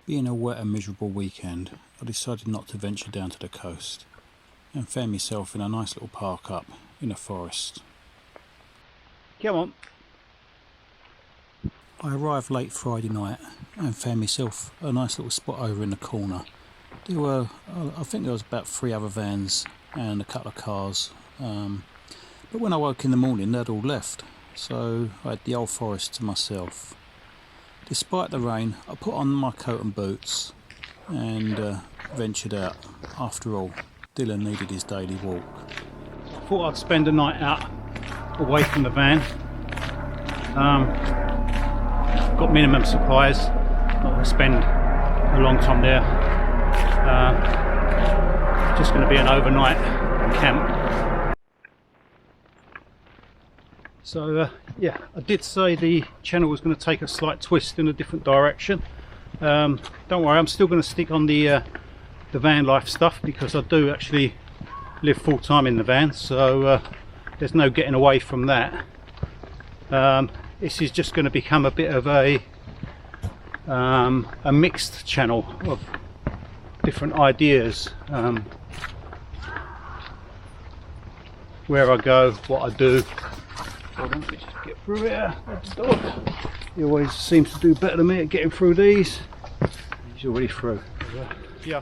Being a wet and miserable weekend, I decided not to venture down to the coast and found myself in a nice little park up in a forest. Come on. I arrived late Friday night and found myself a nice little spot over in the corner. There were, I think there was about 3 other vans and a couple of cars, but when I woke in the morning they'd all left, so I had the old forest to myself. Despite the rain, I put on my coat and boots and ventured out. After all, Dylan needed his daily walk. Thought I'd spend a night out away from the van. Got minimum supplies, not going to spend a long time there. Just going to be an overnight camp. So yeah, I did say the channel was going to take a slight twist in a different direction. Don't worry, I'm still going to stick on the van life stuff because I do actually live full-time in the van, so there's no getting away from that. This is just going to become a bit of a mixed channel of different ideas, where I go, what I do. Hold on, let me just get through here. That's the dog. He always seems to do better than me at getting through these. He's already through. Yeah.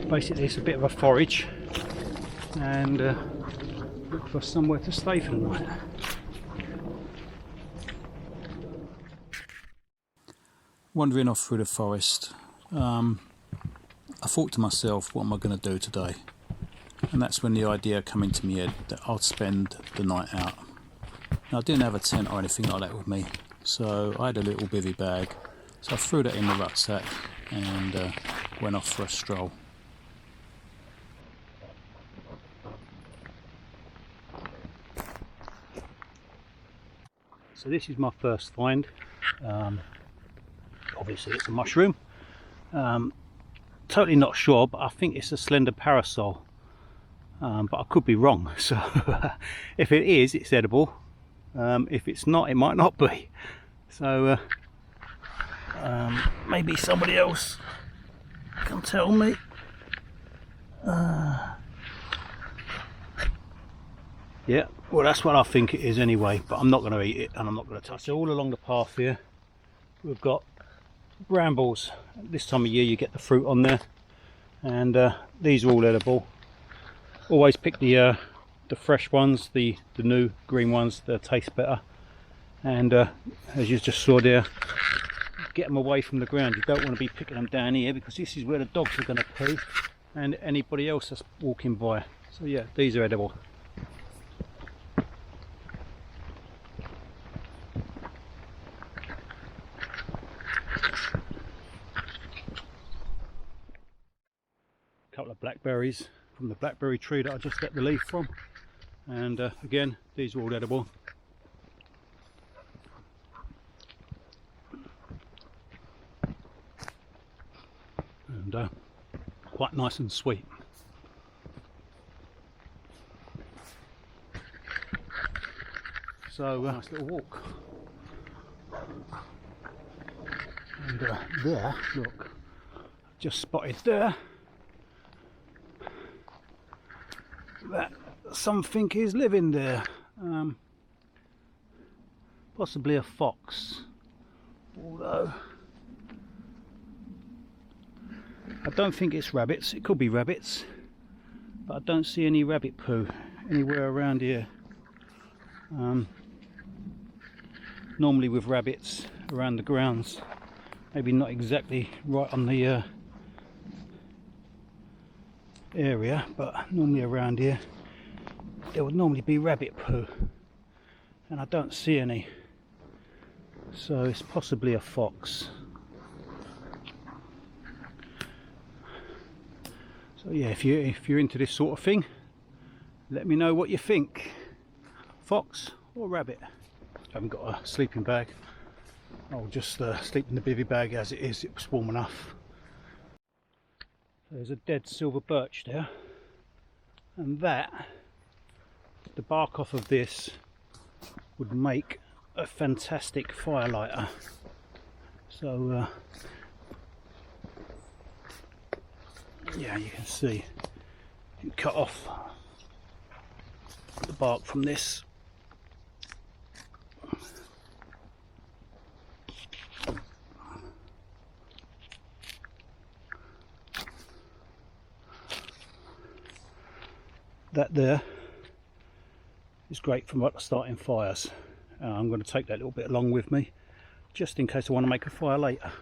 Basically, it's a bit of a forage and look for somewhere to stay for the night. Wandering off through the forest, I thought to myself, what am I going to do today? And that's when the idea came into my head that I'd spend the night out. Now, I didn't have a tent or anything like that with me, so I had a little bivvy bag, so I threw that in the rucksack and went off for a stroll. So this is my first find. Obviously it's a mushroom. Totally not sure, but I think it's a slender parasol. But I could be wrong, so if it is, it's edible. If it's not, it might not be. So maybe somebody else can tell me. Yeah, well, that's what I think it is anyway, but I'm not going to eat it and I'm not going to touch it. So all along the path here we've got brambles. This time of year you get the fruit on there, and these are all edible. Always pick the fresh ones, the new green ones. They taste better, and as you just saw there, get them away from the ground. You don't want to be picking them down here because this is where the dogs are going to poo and anybody else that's walking by. So yeah, these are edible. Couple of blackberries from the blackberry tree that I just got the leaf from, and again, these are all edible. And quite nice and sweet. So nice little walk. And there, look, just spotted there that something is living there, possibly a fox, although I don't think it's rabbits. It could be rabbits, but I don't see any rabbit poo anywhere around here. Normally with rabbits around the grounds, maybe not exactly right on the area, but normally around here there would normally be rabbit poo, and I don't see any, so it's possibly a fox. So yeah, if you're into this sort of thing, let me know what you think. Fox or rabbit? I haven't got a sleeping bag. I'll just sleep in the bivvy bag as it is. It was warm enough. There's a dead silver birch there, and that, the bark off of this would make a fantastic fire lighter. So yeah, you can see you cut off the bark from this. That there is great for starting fires. I'm going to take that little bit along with me just in case I want to make a fire later.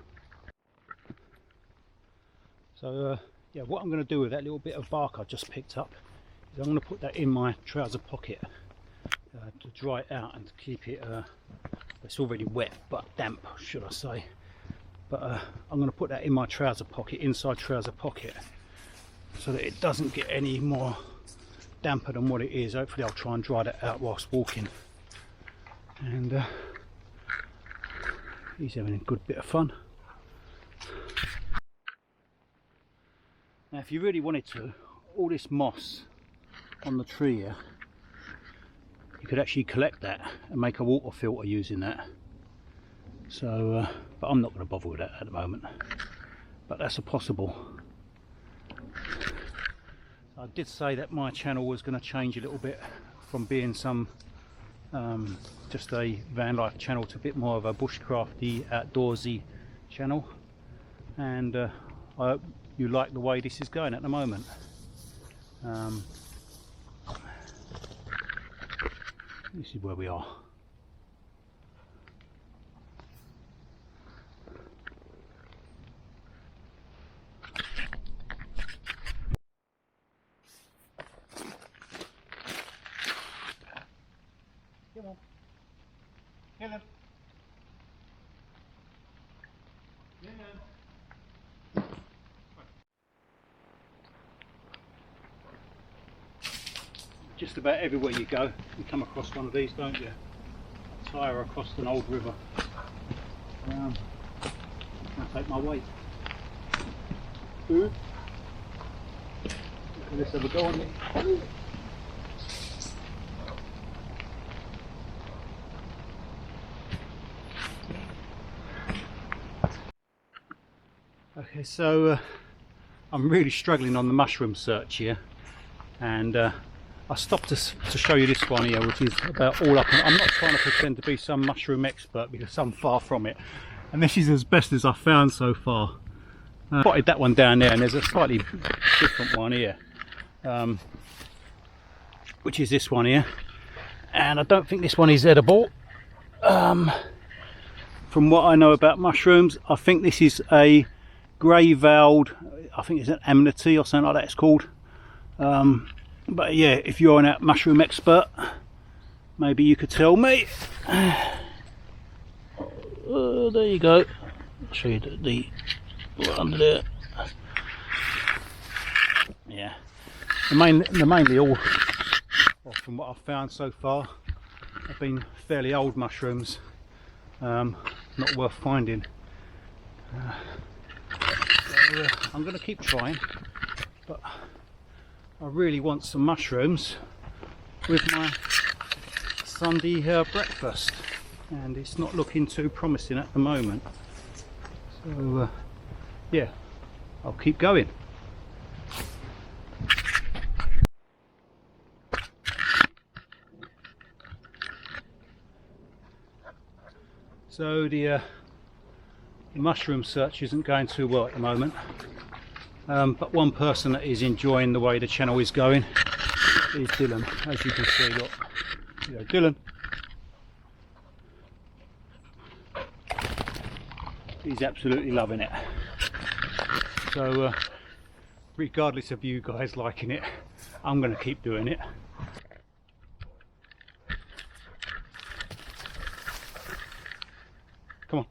So yeah, what I'm going to do with that little bit of bark I just picked up is I'm going to put that in my trouser pocket to dry it out and to keep it, it's already wet but damp should I say, but I'm going to put that in my trouser pocket, inside trouser pocket, so that it doesn't get any more damper than what it is. Hopefully I'll try and dry that out whilst walking. And he's having a good bit of fun. Now if you really wanted to, all this moss on the tree here, you could actually collect that and make a water filter using that. So but I'm not going to bother with that at the moment, but that's a possible. I did say that my channel was going to change a little bit from being some just a van life channel to a bit more of a bushcrafty, outdoorsy channel, and I hope you like the way this is going at the moment. This is where we are. Come on. Get him. Get him. Just about everywhere you go, you come across one of these, don't you? A tyre across an old river. I'll take my weight. Ooh. Let's have a go on it. Okay, so I'm really struggling on the mushroom search here, and I stopped to show you this one here, which is about all up. I'm not trying to pretend to be some mushroom expert because I'm far from it, and this is as best as I've found so far. Spotted that one down there, and there's a slightly different one here, which is this one here, and I don't think this one is edible. From what I know about mushrooms, I think this is a grey-veiled, I think it's an amity or something like that it's called. But yeah, if you're an mushroom expert, maybe you could tell me. There you go. I'll show you the under there. Yeah, mainly all, well, from what I've found so far, have been fairly old mushrooms, not worth finding. So, I'm going to keep trying, but I really want some mushrooms with my Sunday breakfast, and it's not looking too promising at the moment. So yeah, I'll keep going. So the mushroom search isn't going too well at the moment, but one person that is enjoying the way the channel is going is Dylan. As you can see, look, there you go, Dylan. He's absolutely loving it. So regardless of you guys liking it, I'm going to keep doing it. Come on.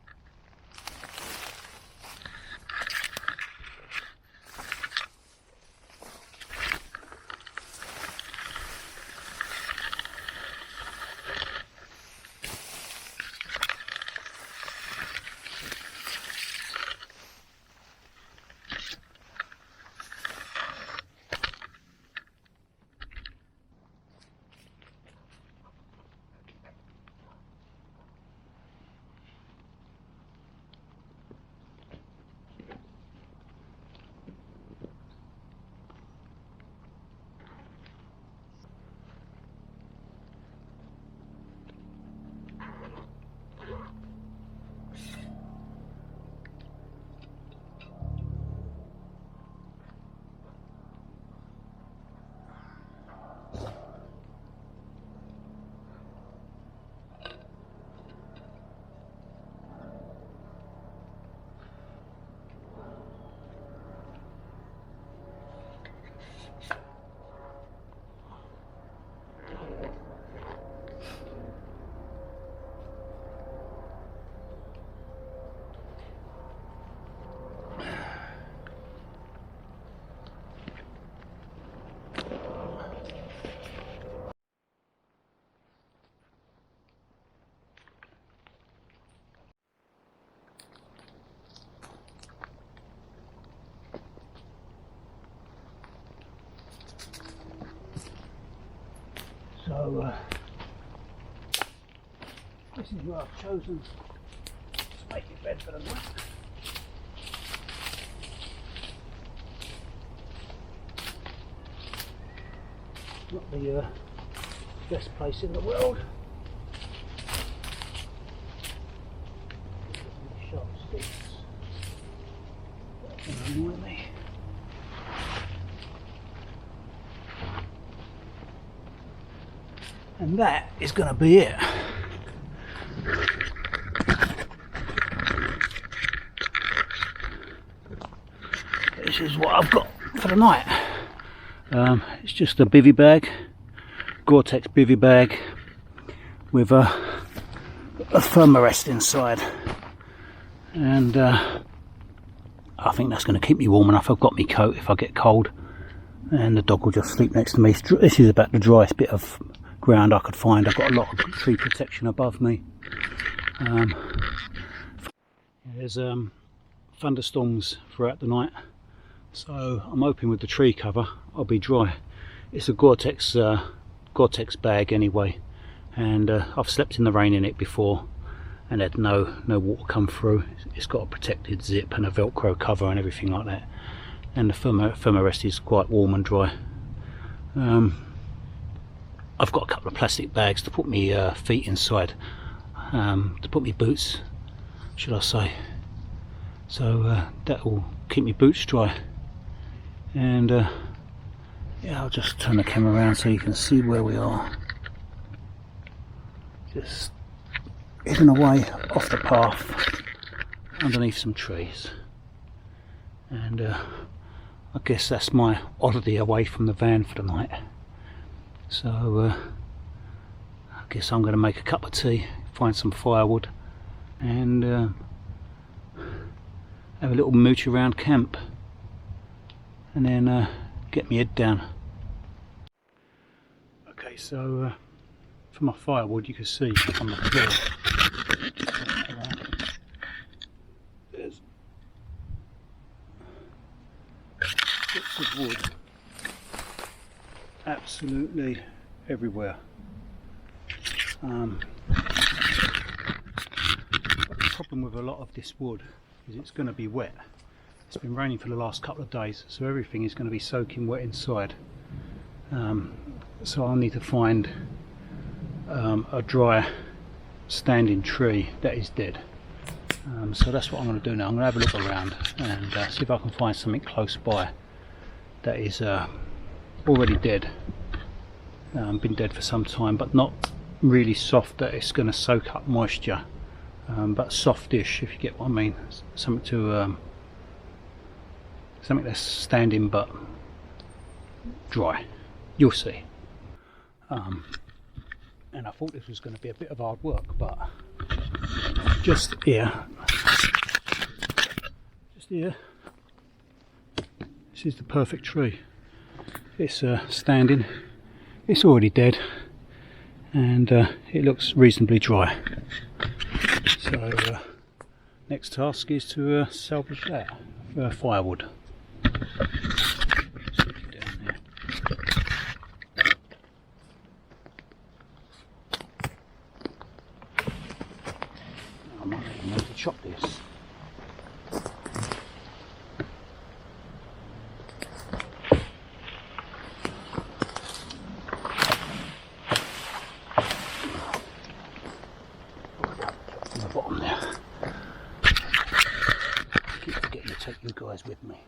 So this is where I've chosen to make your bed for the night. Not the best place in the world. Sharp sticks. That's going to annoy me. And that is going to be it. This is what I've got for the night. It's just a bivvy bag, Gore-Tex bivvy bag with a thermarest inside, and I think that's going to keep me warm enough. I've got my coat if I get cold, and the dog will just sleep next to me. This is about the driest bit of ground I could find. I've got a lot of tree protection above me. There's thunderstorms throughout the night, so I'm hoping with the tree cover I'll be dry. It's a Gore-Tex bag anyway, and I've slept in the rain in it before and had no water come through. It's got a protected zip and a velcro cover and everything like that, and the thermarest is quite warm and dry. I've got a couple of plastic bags to put my feet inside, to put my boots, should I say. So that will keep my boots dry. And yeah, I'll just turn the camera around so you can see where we are. Just hidden away off the path underneath some trees. And I guess that's my oddity away from the van for the night. So I guess I'm going to make a cup of tea, find some firewood, and have a little mooch around camp, and then get my head down. Okay, so for my firewood, you can see on the floor there's bits of wood absolutely everywhere. The problem with a lot of this wood is it's going to be wet. It's been raining for the last couple of days, so everything is going to be soaking wet inside. So I'll need to find a dry standing tree that is dead. So that's what I'm going to do now. I'm going to have a look around and see if I can find something close by that is already dead. Been dead for some time, but not really soft that it's going to soak up moisture, but softish, if you get what I mean. Something to something that's standing but dry. You'll see. And I thought this was going to be a bit of hard work, but just here, this is the perfect tree. It's standing, it's already dead, and it looks reasonably dry. So next task is to salvage that for firewood. I might even need to chop this. On the bottom there. I keep forgetting to take you guys with me.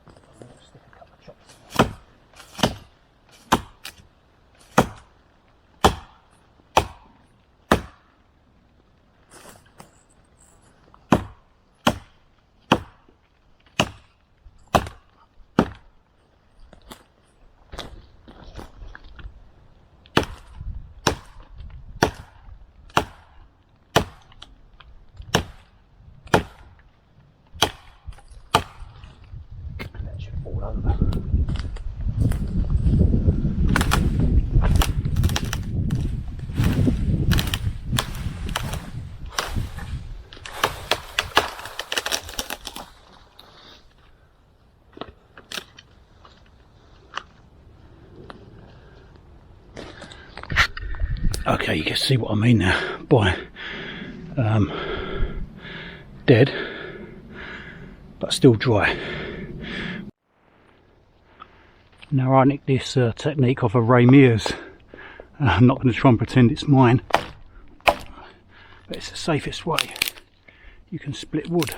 I'm going to stick a couple of chops in there. Okay, you can see what I mean now by dead but still dry. Now I nicked this technique off of Ray Mears. I'm not going to try and pretend it's mine, but it's the safest way. You can split wood.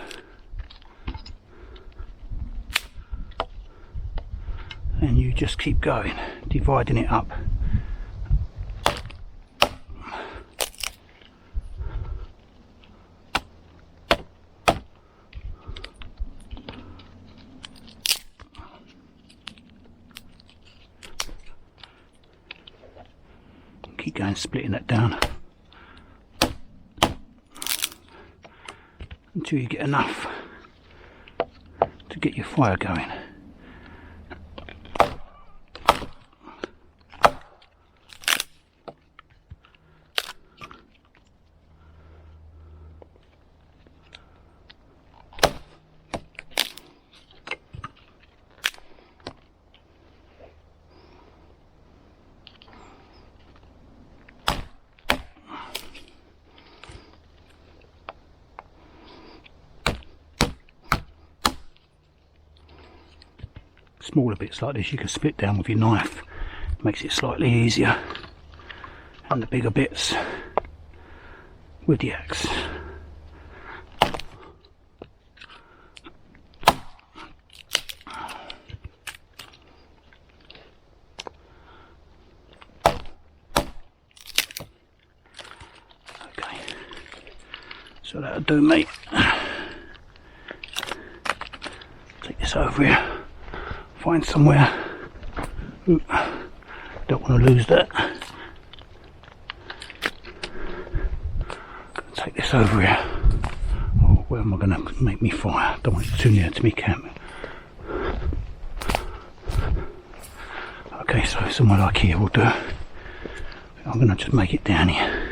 And you just keep going, dividing it up. Keep going, splitting that down until you get enough to get your fire going. Smaller bits like this you can split down with your knife, makes it slightly easier, and the bigger bits with the axe. Okay, so that'll do me. Take this over here. Find somewhere. Ooh, don't want to lose that. Take this over here. Oh, where am I going to make me fire? Don't want it too near to me camp. Okay, so somewhere like here will do. I'm going to just make it down here.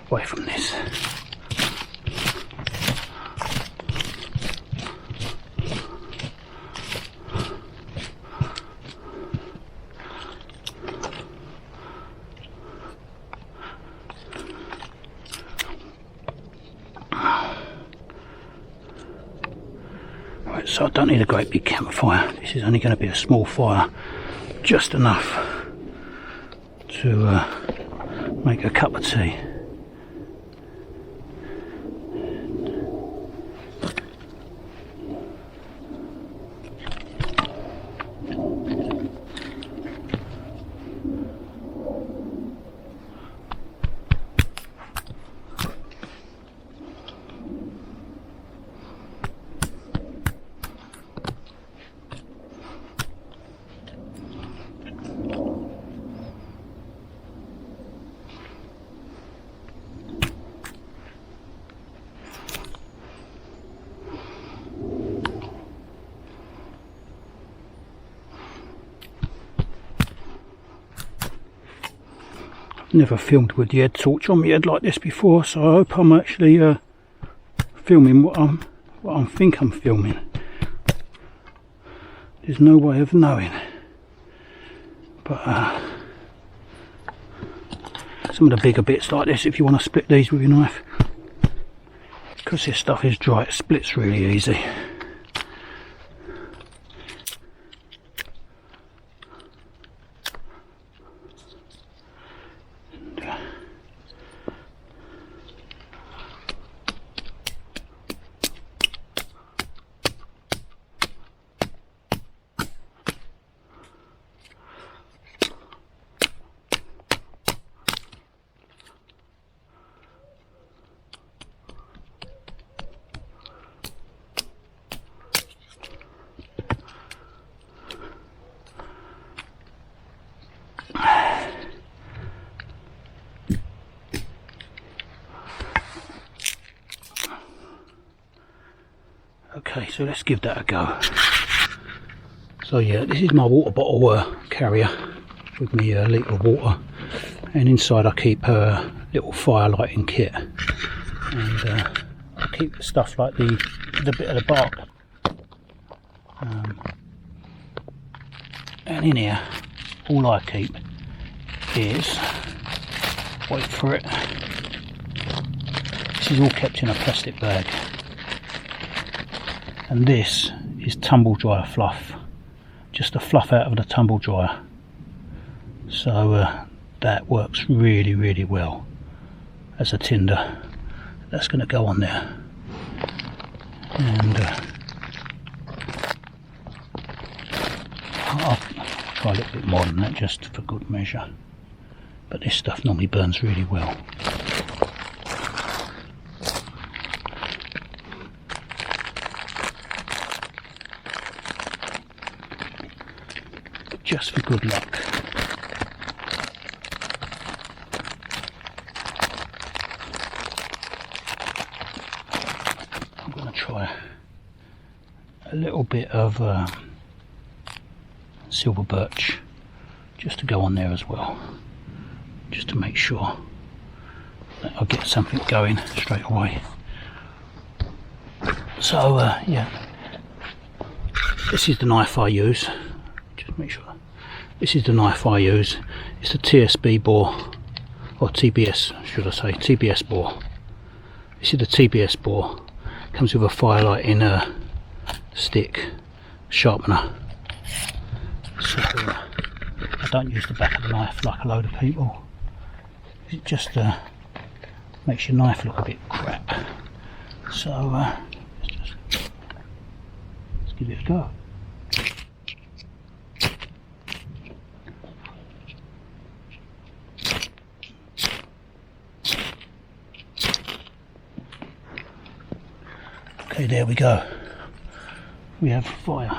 Away from this. Right, so I don't need a great big campfire. This is only going to be a small fire, just enough to make a cup of tea. Never filmed with the head torch on my head like this before, so I hope I'm actually filming what I think I'm filming. There's no way of knowing, but some of the bigger bits like this, if you want to split these with your knife, because this stuff is dry, it splits really easy. Okay, so let's give that a go. So yeah, this is my water bottle carrier with me litre of water, and inside I keep a little fire lighting kit, and I keep stuff like the bit of the bark And in here, all I keep is, wait for it, this is all kept in a plastic bag, and this is tumble dryer fluff, just the fluff out of the tumble dryer. So that works really, really well as a tinder. That's going to go on there, and I'll try a little bit more than that just for good measure, but this stuff normally burns really well. Just for good luck. I'm going to try a little bit of silver birch just to go on there as well, just to make sure that I'll get something going straight away. So yeah, this is the knife I use. Just make sure. This is the knife I use. It's the TSB Boar, or TBS should I say, TBS Boar. This is the TBS Boar. Comes with a firelight in a stick sharpener. So I don't use the back of the knife like a load of people. It just makes your knife look a bit crap. So let's give it a go. Okay, there we go. We have fire.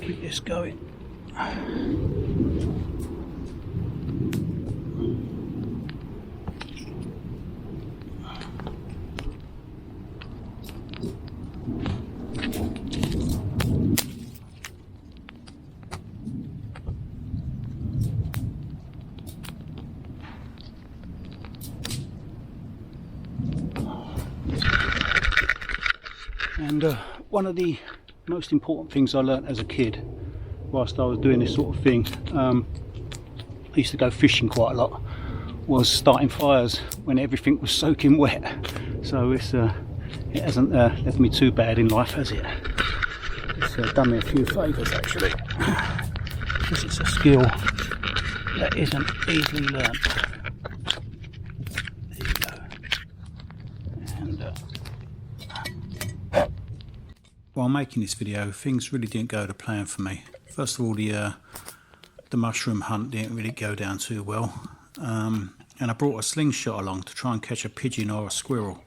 Keep this going. And one of the most important things I learnt as a kid whilst I was doing this sort of thing, I used to go fishing quite a lot, was starting fires when everything was soaking wet. So it's it hasn't left me too bad in life, has it? done me a few favours actually, because it's a skill that isn't easily learnt. There you go. And while making this video, things really didn't go to plan for me. First of all, the mushroom hunt didn't really go down too well, and I brought a slingshot along to try and catch a pigeon or a squirrel,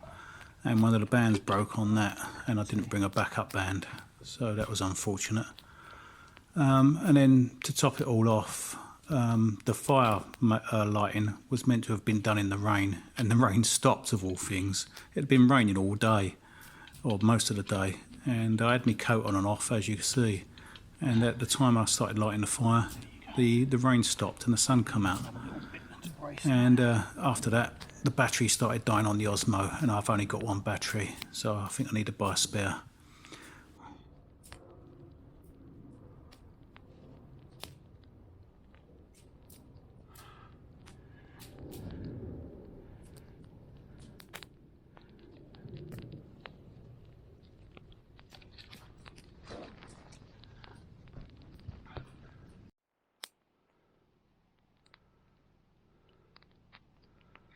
and one of the bands broke on that, and I didn't bring a backup band, so that was unfortunate. And then to top it all off, the fire lighting was meant to have been done in the rain, and the rain stopped of all things. It had been raining all day, or most of the day, and I had my coat on and off, as you can see, and at the time I started lighting the fire, the rain stopped and the sun come out, and after that the battery started dying on the Osmo, and I've only got one battery, so I think I need to buy a spare.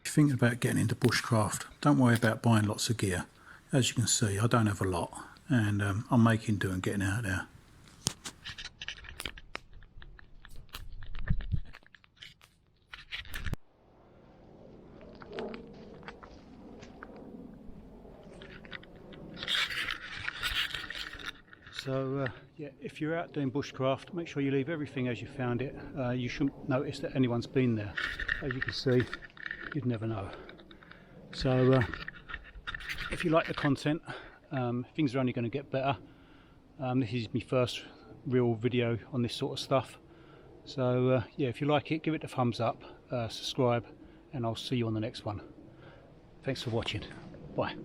Thinking about getting into bushcraft, don't worry about buying lots of gear. As you can see, I don't have a lot, and I'm making do and getting out there. So yeah, if you're out doing bushcraft, make sure you leave everything as you found it. You shouldn't notice that anyone's been there. As you can see, you'd never know. So if you like the content, things are only going to get better. This is my first real video on this sort of stuff, so yeah, if you like it, give it a thumbs up, subscribe, and I'll see you on the next one. Thanks for watching. Bye.